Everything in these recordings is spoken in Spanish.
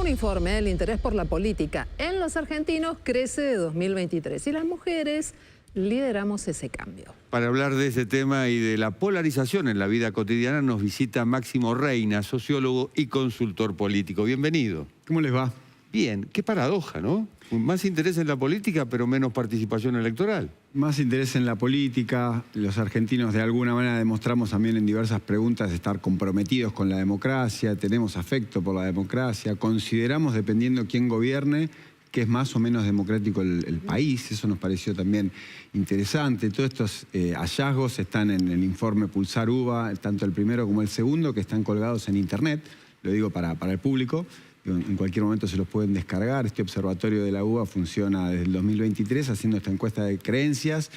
un informe, el interés por la política en los argentinos crece de 2023 y las mujeres lideramos ese cambio. Para hablar de ese tema y de la polarización en la vida cotidiana nos visita Máximo Reina, sociólogo y consultor político. Bienvenido. ¿Cómo les va? Bien, qué paradoja, ¿no? Más interés en la política, pero menos participación electoral. Más interés en la política. Los argentinos de alguna manera demostramos también en diversas preguntas estar comprometidos con la democracia, tenemos afecto por la democracia, consideramos, dependiendo quién gobierne, que es más o menos democrático el país. Eso nos pareció también interesante. Todos estos hallazgos están en el informe Pulsar UBA, tanto el primero como el segundo, que están colgados en internet, lo digo para el público. En cualquier momento se los pueden descargar. Este observatorio de la UBA funciona desde el 2023 haciendo esta encuesta de creencias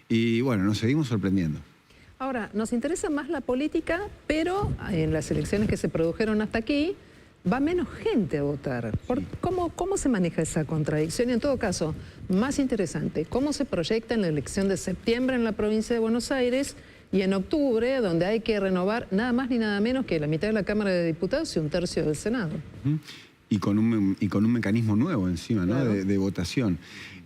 y bueno, nos seguimos sorprendiendo. Ahora, nos interesa más la política, pero en las elecciones que se produjeron hasta aquí va menos gente a votar. ¿Cómo se maneja esa contradicción? Y en todo caso, más interesante, ¿cómo se proyecta en la elección de septiembre en la provincia de Buenos Aires y en octubre, donde hay que renovar nada más ni nada menos que la mitad de la Cámara de Diputados y un tercio del Senado? Y con un mecanismo nuevo encima, ¿no? Claro. de votación.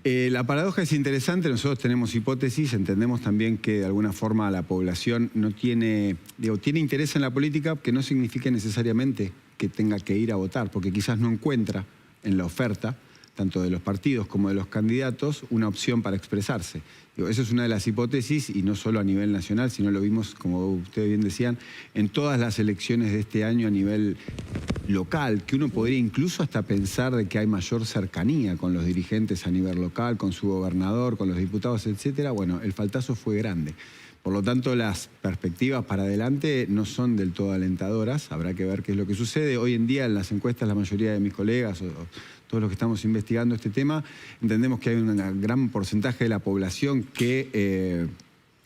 La paradoja es interesante, nosotros tenemos hipótesis, entendemos también que de alguna forma la población no tiene interés en la política, que no significa necesariamente que tenga que ir a votar, porque quizás no encuentra en la oferta, tanto de los partidos como de los candidatos, una opción para expresarse. Esa es una de las hipótesis, y no solo a nivel nacional, sino lo vimos, como ustedes bien decían, en todas las elecciones de este año a nivel local, que uno podría incluso hasta pensar de que hay mayor cercanía con los dirigentes a nivel local, con su gobernador, con los diputados, etcétera. Bueno, el faltazo fue grande. Por lo tanto, las perspectivas para adelante no son del todo alentadoras. Habrá que ver qué es lo que sucede. Hoy en día, en las encuestas, la mayoría de mis colegas o todos los que estamos investigando este tema, entendemos que hay un gran porcentaje de la población que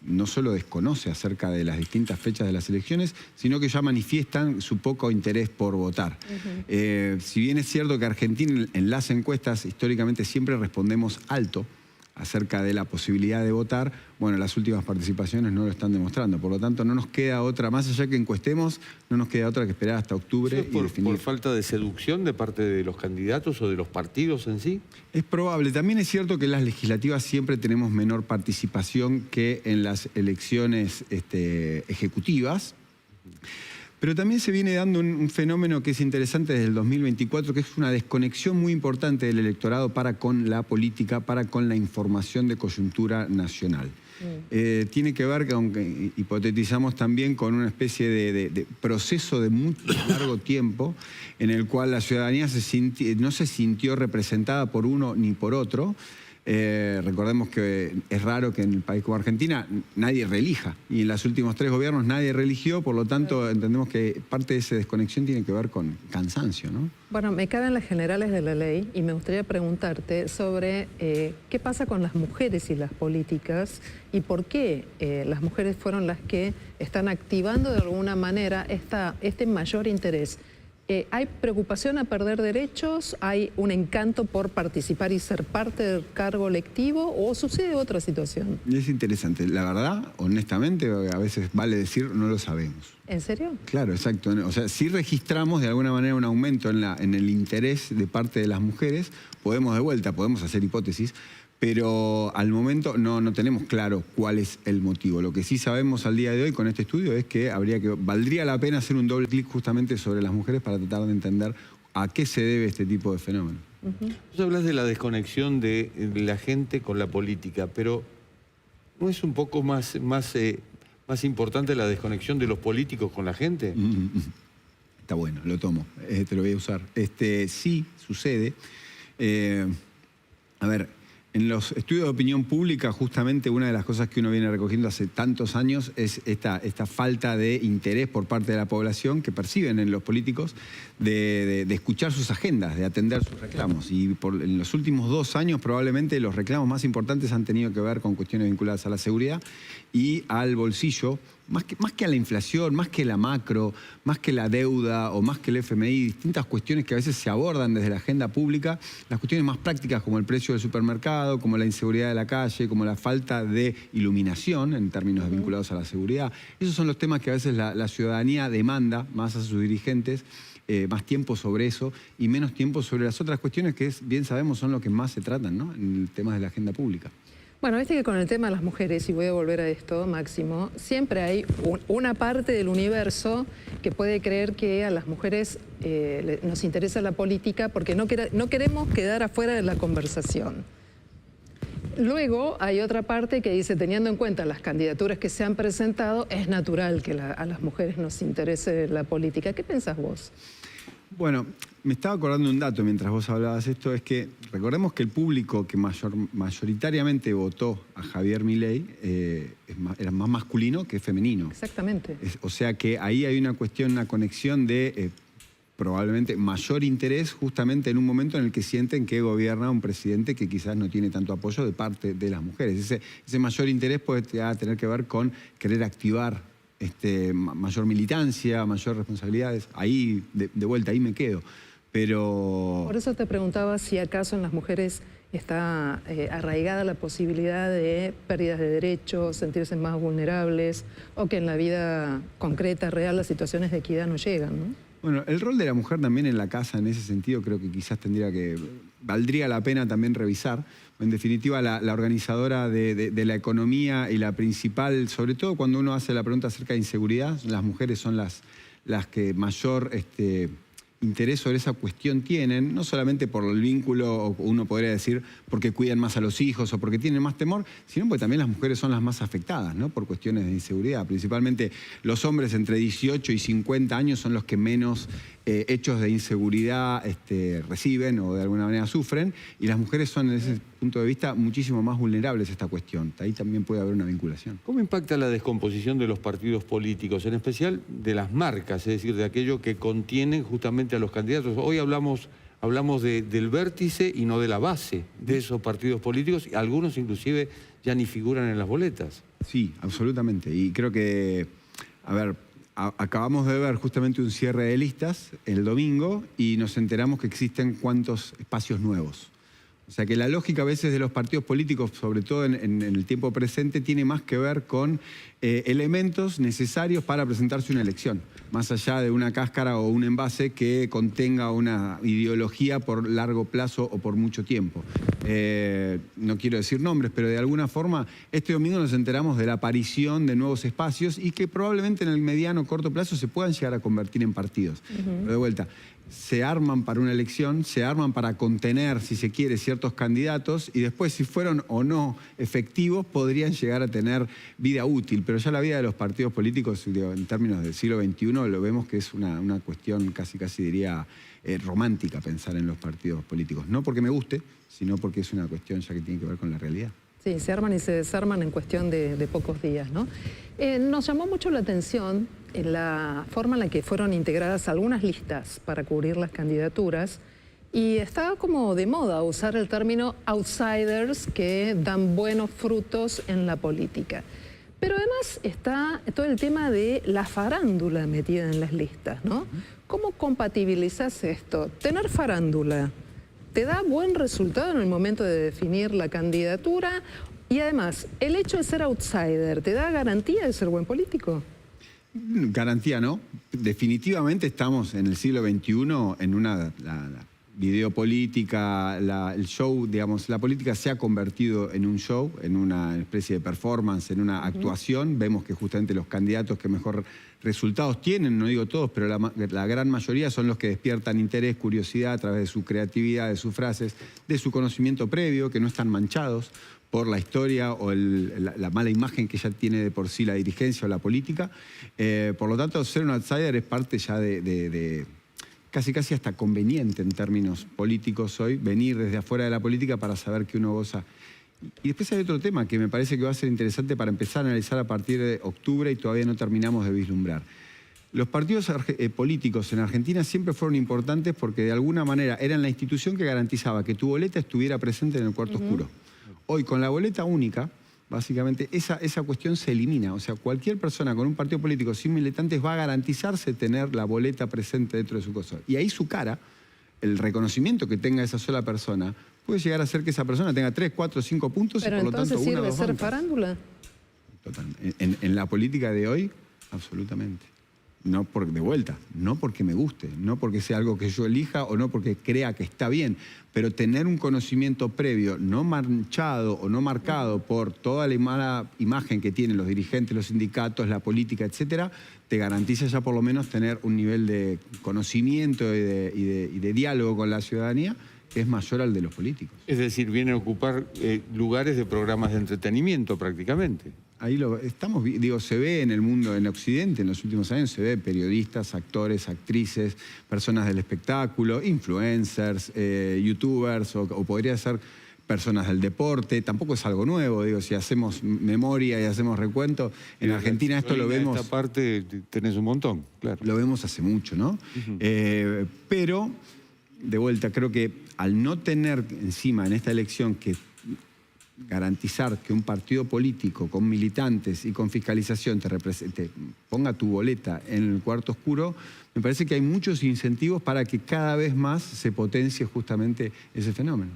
no solo desconoce acerca de las distintas fechas de las elecciones, sino que ya manifiestan su poco interés por votar. Si bien es cierto que Argentina en las encuestas históricamente siempre respondemos alto acerca de la posibilidad de votar, bueno, las últimas participaciones no lo están demostrando. Por lo tanto, no nos queda otra, más allá que encuestemos, no nos queda otra que esperar hasta octubre y definir. ¿Por falta de seducción de parte de los candidatos o de los partidos en sí? Es probable. También es cierto que en las legislativas siempre tenemos menor participación que en las elecciones ejecutivas. Pero también se viene dando un fenómeno que es interesante desde el 2024, que es una desconexión muy importante del electorado para con la política, para con la información de coyuntura nacional. Tiene que ver, aunque hipotetizamos también, con una especie de proceso de muy largo tiempo en el cual la ciudadanía no se sintió representada por uno ni por otro. Recordemos que es raro que en el país como Argentina nadie reelija, y en los últimos 3 gobiernos nadie reeligió, por lo tanto entendemos que parte de esa desconexión tiene que ver con cansancio, ¿no? Bueno, me caben las generales de la ley y me gustaría preguntarte sobre qué pasa con las mujeres y las políticas y por qué las mujeres fueron las que están activando de alguna manera este mayor interés. ¿Hay preocupación a perder derechos? ¿Hay un encanto por participar y ser parte del cargo electivo? ¿O sucede otra situación? Es interesante. La verdad, honestamente, a veces vale decir no lo sabemos. ¿En serio? Claro, exacto. O sea, si registramos de alguna manera un aumento en el interés de parte de las mujeres, podemos hacer hipótesis, pero al momento no tenemos claro cuál es el motivo. Lo que sí sabemos al día de hoy con este estudio es que valdría la pena hacer un doble clic justamente sobre las mujeres para tratar de entender a qué se debe este tipo de fenómeno. Vos hablas de la desconexión de la gente con la política, pero ¿no es un poco más importante la desconexión de los políticos con la gente? Está bueno, lo tomo, te lo voy a usar. Sí, sucede. A ver, en los estudios de opinión pública, justamente una de las cosas que uno viene recogiendo hace tantos años es esta falta de interés por parte de la población que perciben en los políticos de escuchar sus agendas, de atender sus reclamos. Y en los últimos 2 años probablemente los reclamos más importantes han tenido que ver con cuestiones vinculadas a la seguridad y al bolsillo, más que a la inflación, más que la macro, más que la deuda o más que el FMI, distintas cuestiones que a veces se abordan desde la agenda pública, las cuestiones más prácticas como el precio del supermercado, como la inseguridad de la calle, como la falta de iluminación en términos vinculados a la seguridad. Esos son los temas que a veces la ciudadanía demanda más a sus dirigentes más tiempo sobre eso y menos tiempo sobre las otras cuestiones que bien sabemos son lo que más se tratan, ¿no?, en el tema de la agenda pública. Bueno, viste que con el tema de las mujeres, y voy a volver a esto, Máximo, siempre hay una parte del universo que puede creer que a las mujeres nos interesa la política porque no queremos quedar afuera de la conversación. Luego hay otra parte que dice, teniendo en cuenta las candidaturas que se han presentado, es natural que a las mujeres nos interese la política. ¿Qué pensás vos? Bueno, me estaba acordando un dato mientras vos hablabas esto, es que recordemos que el público que mayoritariamente votó a Javier Milei era más masculino que femenino. Exactamente. O sea que ahí hay una cuestión, una conexión de probablemente mayor interés justamente en un momento en el que sienten que gobierna un presidente que quizás no tiene tanto apoyo de parte de las mujeres. Ese mayor interés puede tener que ver con querer activar mayor militancia, mayor responsabilidades. Ahí, de vuelta, ahí me quedo. Pero... Por eso te preguntaba si acaso en las mujeres está arraigada la posibilidad de pérdidas de derechos, sentirse más vulnerables, o que en la vida concreta, real, las situaciones de equidad no llegan, ¿no? Bueno, el rol de la mujer también en la casa, en ese sentido, creo que quizás valdría la pena también revisar. En definitiva, la organizadora de la economía y la principal, sobre todo cuando uno hace la pregunta acerca de inseguridad, las mujeres son las que mayor interés sobre esa cuestión tienen, no solamente por el vínculo, o uno podría decir porque cuidan más a los hijos o porque tienen más temor, sino porque también las mujeres son las más afectadas, ¿no?, por cuestiones de inseguridad. Principalmente los hombres entre 18 y 50 años son los que menos hechos de inseguridad reciben o de alguna manera sufren, y las mujeres son, desde ese punto de vista, muchísimo más vulnerables a esta cuestión. Ahí también puede haber una vinculación. ¿Cómo impacta la descomposición de los partidos políticos, en especial de las marcas, es decir, de aquello que contienen justamente a los candidatos? Hoy hablamos del vértice y no de la base de esos partidos políticos, y algunos inclusive ya ni figuran en las boletas. Sí, absolutamente. Y creo que, acabamos de ver justamente un cierre de listas el domingo y nos enteramos que existen cuántos espacios nuevos. O sea que la lógica a veces de los partidos políticos, sobre todo en el tiempo presente, tiene más que ver con elementos necesarios para presentarse una elección, más allá de una cáscara o un envase que contenga una ideología por largo plazo o por mucho tiempo. No quiero decir nombres, pero de alguna forma este domingo nos enteramos de la aparición de nuevos espacios y que probablemente en el mediano o corto plazo se puedan llegar a convertir en partidos. Pero de vuelta, se arman para una elección, se arman para contener, si se quiere, ciertos candidatos y después, si fueron o no efectivos, podrían llegar a tener vida útil. Pero ya la vida de los partidos políticos, en términos del siglo XXI, lo vemos que es una cuestión casi diría romántica pensar en los partidos políticos. No porque me guste, sino porque es una cuestión ya que tiene que ver con la realidad. Sí, se arman y se desarman en cuestión de pocos días, ¿no? Nos llamó mucho la atención en la forma en la que fueron integradas algunas listas para cubrir las candidaturas, y estaba como de moda usar el término outsiders que dan buenos frutos en la política. Pero además está todo el tema de la farándula metida en las listas, ¿no? ¿Cómo compatibilizas esto? Tener farándula, ¿te da buen resultado en el momento de definir la candidatura? Y además, el hecho de ser outsider, ¿te da garantía de ser buen político? Garantía no. Definitivamente estamos en el siglo XXI en la videopolítica, el show, digamos, la política se ha convertido en un show, en una especie de performance, en una actuación. Vemos que justamente los candidatos que mejor resultados tienen, no digo todos, pero la gran mayoría son los que despiertan interés, curiosidad a través de su creatividad, de sus frases, de su conocimiento previo, que no están manchados por la historia o la mala imagen que ya tiene de por sí la dirigencia o la política. Por lo tanto, ser un outsider es parte ya de casi hasta conveniente en términos políticos hoy, venir desde afuera de la política para saber que uno goza. Y después hay otro tema que me parece que va a ser interesante para empezar a analizar a partir de octubre y todavía no terminamos de vislumbrar. Los partidos políticos en Argentina siempre fueron importantes porque de alguna manera eran la institución que garantizaba que tu boleta estuviera presente en el cuarto oscuro. Hoy, con la boleta única, básicamente esa cuestión se elimina. O sea, cualquier persona con un partido político sin militantes va a garantizarse tener la boleta presente dentro de su cosa. Y ahí su cara, el reconocimiento que tenga esa sola persona, puede llegar a ser que esa persona tenga 3, 4, 5 puntos pero y por lo tanto ¿sirve una o dos ser bancas. farándula? Total. En la política de hoy, absolutamente. No porque, de vuelta, no porque me guste, no porque sea algo que yo elija o no porque crea que está bien, pero tener un conocimiento previo no manchado o no marcado por toda la mala imagen que tienen los dirigentes, los sindicatos, la política, etcétera, te garantiza ya por lo menos tener un nivel de conocimiento y de diálogo con la ciudadanía que es mayor al de los políticos. Es decir, vienen a ocupar lugares de programas de entretenimiento prácticamente. Ahí lo estamos, digo, se ve en el mundo, en Occidente, en los últimos años, se ve periodistas, actores, actrices, personas del espectáculo, influencers, youtubers, o podría ser personas del deporte. Tampoco es algo nuevo, digo, si hacemos memoria y hacemos recuento, en Argentina esto lo vemos... En esta parte tenés un montón, claro. Lo vemos hace mucho, ¿no? Pero, de vuelta, creo que al no tener encima en esta elección que garantizar que un partido político con militantes y con fiscalización te represente, ponga tu boleta en el cuarto oscuro, me parece que hay muchos incentivos para que cada vez más se potencie justamente ese fenómeno.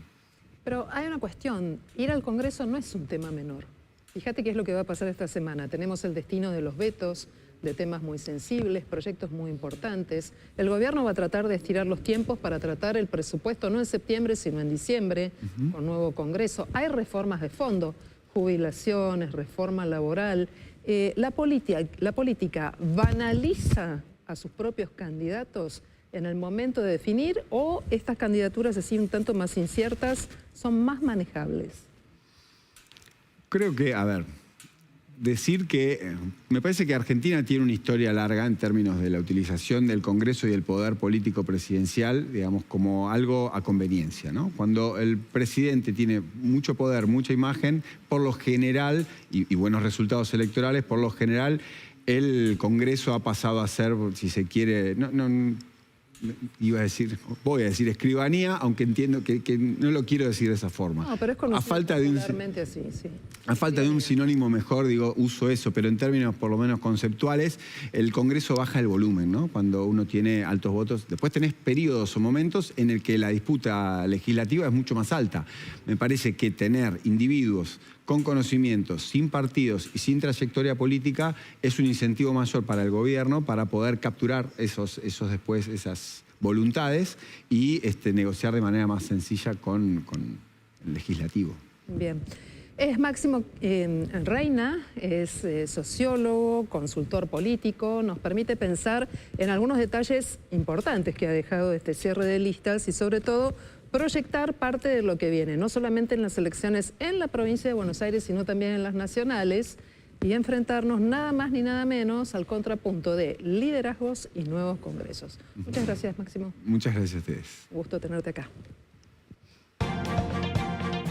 Pero hay una cuestión, ir al Congreso no es un tema menor. Fíjate qué es lo que va a pasar esta semana. Tenemos el destino de los vetos, de temas muy sensibles, proyectos muy importantes. El gobierno va a tratar de estirar los tiempos para tratar el presupuesto no en septiembre, sino en diciembre, con nuevo Congreso. Hay reformas de fondo, jubilaciones, reforma laboral. La política banaliza a sus propios candidatos en el momento de definir, o estas candidaturas así un tanto más inciertas son más manejables. Creo que, a ver, decir que me parece que Argentina tiene una historia larga en términos de la utilización del Congreso y el poder político presidencial, digamos, como algo a conveniencia, ¿no? Cuando el presidente tiene mucho poder, mucha imagen, por lo general, y buenos resultados electorales, por lo general, el Congreso ha pasado a ser, si se quiere, voy a decir escribanía, aunque entiendo que no lo quiero decir de esa forma. No, pero es conocido popularmente así, sí. A falta de un sinónimo mejor, digo, uso eso, pero en términos por lo menos conceptuales, el Congreso baja el volumen, ¿no? Cuando uno tiene altos votos. Después tenés periodos o momentos en el que la disputa legislativa es mucho más alta. Me parece que tener individuos con conocimientos, sin partidos y sin trayectoria política es un incentivo mayor para el gobierno para poder capturar esas voluntades y negociar de manera más sencilla con el legislativo. Bien. Es Máximo Reina, es sociólogo, consultor político, nos permite pensar en algunos detalles importantes que ha dejado este cierre de listas y sobre todo proyectar parte de lo que viene, no solamente en las elecciones en la provincia de Buenos Aires, sino también en las nacionales, y enfrentarnos nada más ni nada menos al contrapunto de liderazgos y nuevos congresos. Muchas gracias, Máximo. Muchas gracias a ustedes. Un gusto tenerte acá.